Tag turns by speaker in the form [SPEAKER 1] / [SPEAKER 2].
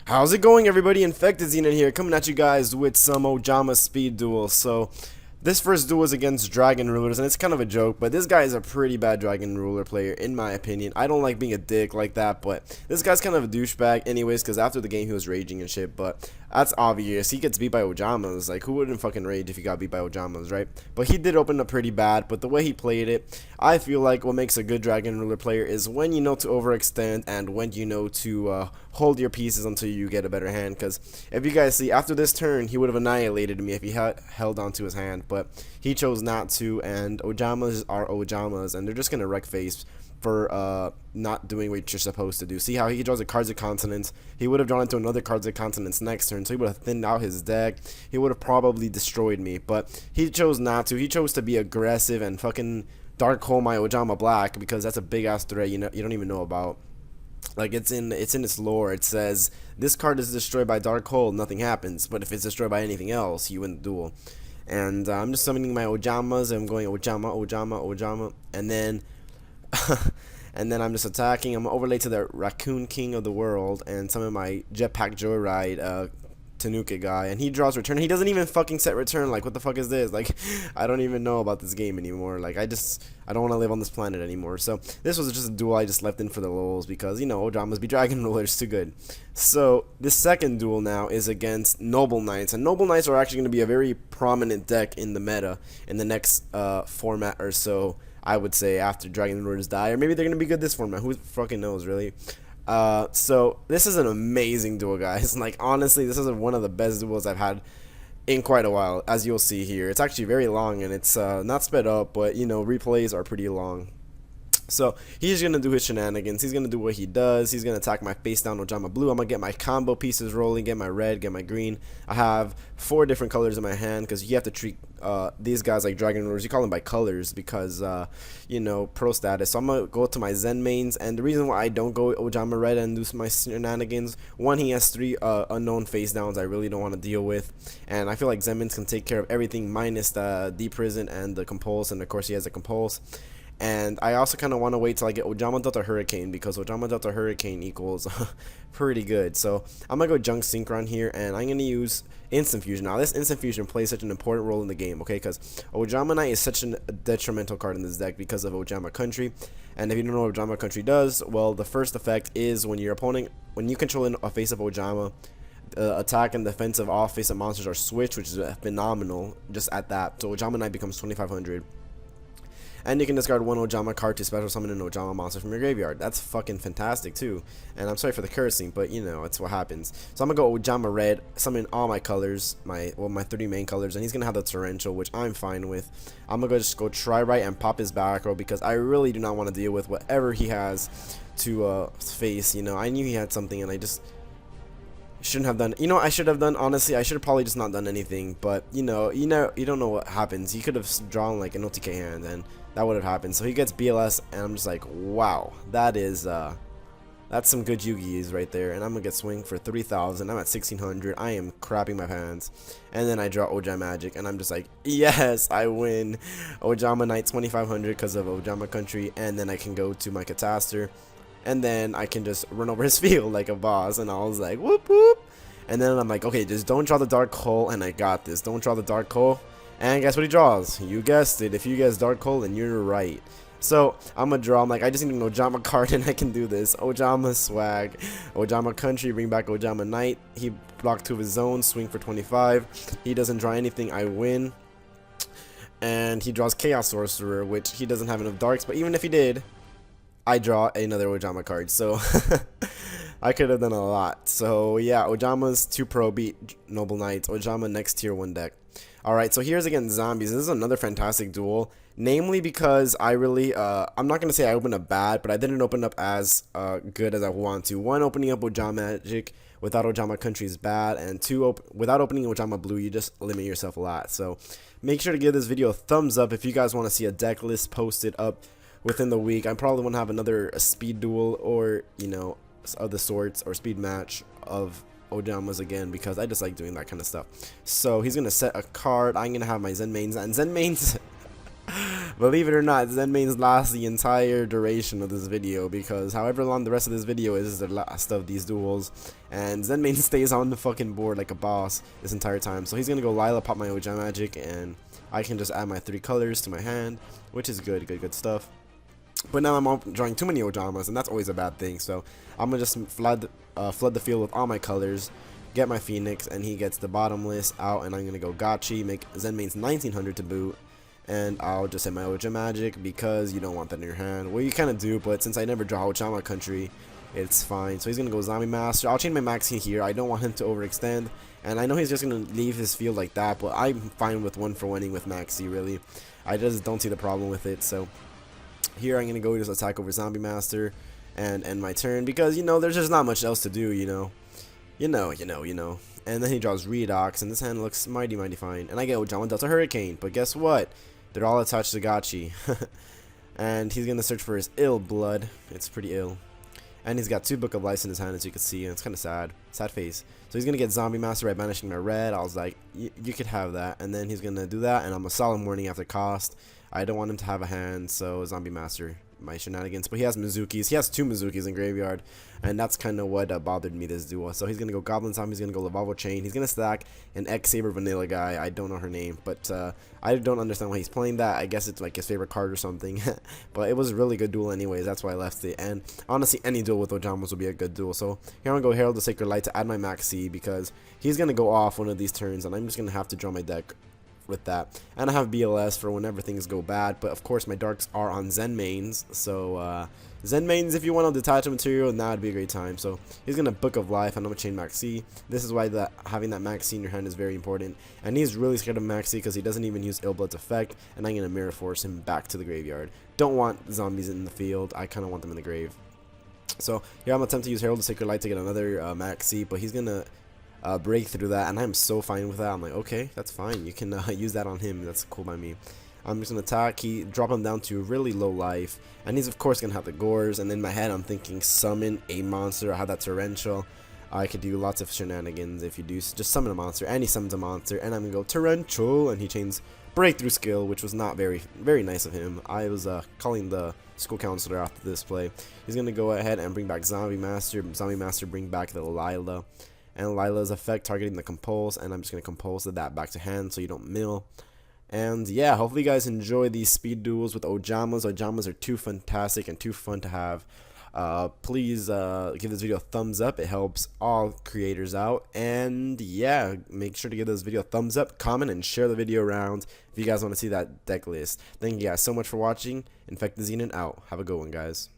[SPEAKER 1] How's it going, everybody? InfectedXenon here, coming at you guys with some Ojama speed duel. So, this first duel is against Dragon Rulers, and it's kind of a joke, but this guy is a pretty bad Dragon Ruler player, in my opinion. I don't like being a dick like that, but this guy's kind of a douchebag anyways, because after the game he was raging and shit, but that's obvious. He gets beat by Ojamas. Like, who wouldn't fucking rage if he got beat by Ojamas, right? But he did open up pretty bad, but the way he played it, I feel like what makes a good Dragon Ruler player is when you know to overextend and when you know to hold your pieces until you get a better hand, because if you guys see, after this turn, he would have annihilated me if he had held onto his hand, but he chose not to, and Ojamas are Ojamas, and they're just gonna wreck face for not doing what you're supposed to do. See how he draws a Cards of Continents? He would have drawn into another Cards of Continents next turn, so he would have thinned out his deck. He would have probably destroyed me, but he chose not to. He chose to be aggressive and fucking Dark Hole my Ojama Black, because that's a big ass threat you don't even know about. Like, it's in its lore. It says this card is destroyed by Dark Hole, nothing happens, but if it's destroyed by anything else, you win the duel. And I'm just summoning my Ojamas. I'm going Ojama, Ojama, Ojama, and then and then I'm just attacking. I'm overlaid to the Raccoon King of the World and summon my Jetpack Joyride Tanuka guy, and he draws return. He doesn't even fucking set return. Like, what the fuck is this? Like, I don't even know about this game anymore. Like, I don't want to live on this planet anymore. So this was just a duel I just left in for the lols, because, you know, Ojamas be Dragon Rulers too good. So this second duel now is against Noble Knights, and Noble Knights are actually going to be a very prominent deck in the meta in the next format or so, I would say, after Dragon Rulers die, or maybe they're going to be good this format. Who fucking knows, really? So this is an amazing duel, guys. Like, honestly, this is one of the best duels I've had in quite a while, as you'll see here. It's actually very long, and it's not sped up, but, you know, replays are pretty long. So he's gonna do his shenanigans. He's gonna do what he does. He's gonna attack my face down Ojama Blue. I'm gonna get my combo pieces rolling, get my red, get my green. I have 4 different colors in my hand, because you have to treat these guys like Dragon Rulers. You call them by colors because you know, pro status. So I'm gonna go to my Zen mains, and the reason why I don't go Ojama Red and do my shenanigans, one, he has 3 unknown face downs I really don't want to deal with, and I feel like Zen mains can take care of everything minus the Deprison and the Compulse, and of course he has a Compulse. And I also kind of want to wait till I get Ojama Delta Hurricane, because Ojama Delta Hurricane equals pretty good. So I'm going to go Junk Synchron here, and I'm going to use Instant Fusion. Now, this Instant Fusion plays such an important role in the game, okay? Because Ojama Knight is such a detrimental card in this deck because of Ojama Country. And if you don't know what Ojama Country does, well, the first effect is when you control a face of Ojama, attack and defensive off face of monsters are switched, which is phenomenal just at that. So Ojama Knight becomes 2500. And you can discard 1 Ojama card to special summon an Ojama monster from your graveyard. That's fucking fantastic too. And I'm sorry for the cursing, but you know, it's what happens. So I'm gonna go Ojama Red, summon all my colors, my 3 main colors, and he's gonna have the Torrential, which I'm fine with. I'm gonna just go try right and pop his back row, because I really do not want to deal with whatever he has to face. You know, I knew he had something, and I just shouldn't have done. You know what I should have done? Honestly, I should have probably just not done anything. But you don't know what happens. He could have drawn like an OTK hand, and that would have happened. So he gets BLS, and I'm just like, wow, that's some good Yu-Gi-Is right there. And I'm gonna get swing for 3000. I'm at 1600. I am crapping my pants, and then I draw Ojama Magic, and I'm just like, yes, I win. Ojama Knight 2500 because of Ojama Country, and then I can go to my Catastor, and then I can just run over his field like a boss. And I was like, whoop whoop. And then I'm like, okay, just don't draw the Dark Hole, and I got this. Don't draw the Dark Hole. And guess what he draws? You guessed it. If you guess Dark Hole, then you're right. So I'm gonna draw. I'm like, I just need an Ojama card, and I can do this. Ojama Swag, Ojama Country, bring back Ojama Knight. He blocked 2 of his zones, swing for 25. He doesn't draw anything. I win. And he draws Chaos Sorcerer, which he doesn't have enough darks. But even if he did, I draw another Ojama card. So I could have done a lot. So yeah, Ojama's 2 pro beat Noble Knights. Ojama next tier 1 deck. Alright, so here's against Zombies. This is another fantastic duel. Namely because I really, I'm not going to say I opened up bad, but I didn't open up as good as I want to. 1, opening up Ojama Magic without Ojama Country is bad. And 2, without opening Ojama Blue, you just limit yourself a lot. So make sure to give this video a thumbs up if you guys want to see a deck list posted up within the week. I probably want to have another speed duel, or, you know, of the sorts, or speed match of Ojamas again, because I just like doing that kind of stuff. So he's gonna set a card. I'm gonna have my Zen mains, and Zen mains Believe it or not, Zen mains last the entire duration of this video, because however long the rest of this video is the last of these duels, and Zen main stays on the fucking board like a boss this entire time. So he's gonna go Lila, pop my Ojama magic, and I can just add my 3 colors to my hand, which is good stuff. But now I'm drawing too many Ojamas, and that's always a bad thing. So I'm gonna just flood the field with all my colors, get my Phoenix, and he gets the bottomless out, and I'm gonna go Gotchi, make Zen mains 1900 to boot, and I'll just hit my Ojama magic because you don't want that in your hand. Well, you kind of do, but since I never draw Ojama country, it's fine. So he's gonna go Zombie Master. I'll change my Maxi here. I don't want him to overextend, and I know he's just gonna leave his field like that, but I'm fine with 1-for-1ing with Maxi. Really, I just don't see the problem with it. So here I'm gonna go just attack over Zombie Master and end my turn, because there's just not much else to do. And then he draws Redox, and this hand looks mighty fine. And I get Ojama Delta Hurricane, but guess what? They're all attached to Gotchi. And he's gonna search for his ill blood. It's pretty ill. And he's got 2 Book of Life in his hand, as you can see, and it's kind of sad face. So he's gonna get Zombie Master by banishing my red. I was like, you could have that. And then he's gonna do that, and I'm a Solemn Warning after cost. I don't want him to have a hand, so Zombie Master my shenanigans. But he has Mizukis. He has 2 Mizukis in graveyard, and that's kind of what bothered me this duel. So he's gonna go Goblin Zombie. He's gonna go Lavalvo Chain. He's gonna stack an X-Saber Vanilla guy. I don't know her name, but I don't understand why he's playing that. I guess it's like his favorite card or something. But it was a really good duel anyways. That's why I left it. And honestly, any duel with Ojamas would be a good duel. So here I'm gonna go Herald the Sacred Light to add my Maxi, because he's gonna go off one of these turns, and I'm just gonna have to draw my deck with that. And I have BLS for whenever things go bad, but of course my darks are on Zen mains, so Zen mains, if you want to detach a material, now would be a great time. So he's gonna Book of Life, and I'm gonna chain Maxi. This is why having that Maxi in your hand is very important, and he's really scared of Maxi because he doesn't even use Illblood's effect, and I'm gonna Mirror Force him back to the graveyard. Don't want zombies in the field, I kind of want them in the grave. So here I'm gonna attempt to use Herald the Sacred Light to get another Maxi, but he's gonna break through that, and I'm so fine with that. I'm like, okay, that's fine, you can use that on him, that's cool by me. I'm just gonna attack, drop him down to really low life, and he's of course gonna have the Gores, and in my head I'm thinking summon a monster. I have that Torrential. I could do lots of shenanigans if you do just summon a monster, and he summons a monster, and I'm gonna go Torrential, and he chains Breakthrough Skill, which was not very nice of him. I was calling the school counselor after this play. He's gonna go ahead and bring back Zombie Master. Zombie Master bring back the Lila, and Lila's effect targeting the Compulse, and I'm just gonna Compulse that back to hand so you don't mill. And yeah, hopefully you guys enjoy these speed duels with Ojamas. Ojamas are too fantastic and too fun to have. Please give this video a thumbs up. It helps all creators out. And yeah, make sure to give this video a thumbs up, comment, and share the video around if you guys want to see that deck list. Thank you guys so much for watching. InfectedXenon out. Have a good one, guys.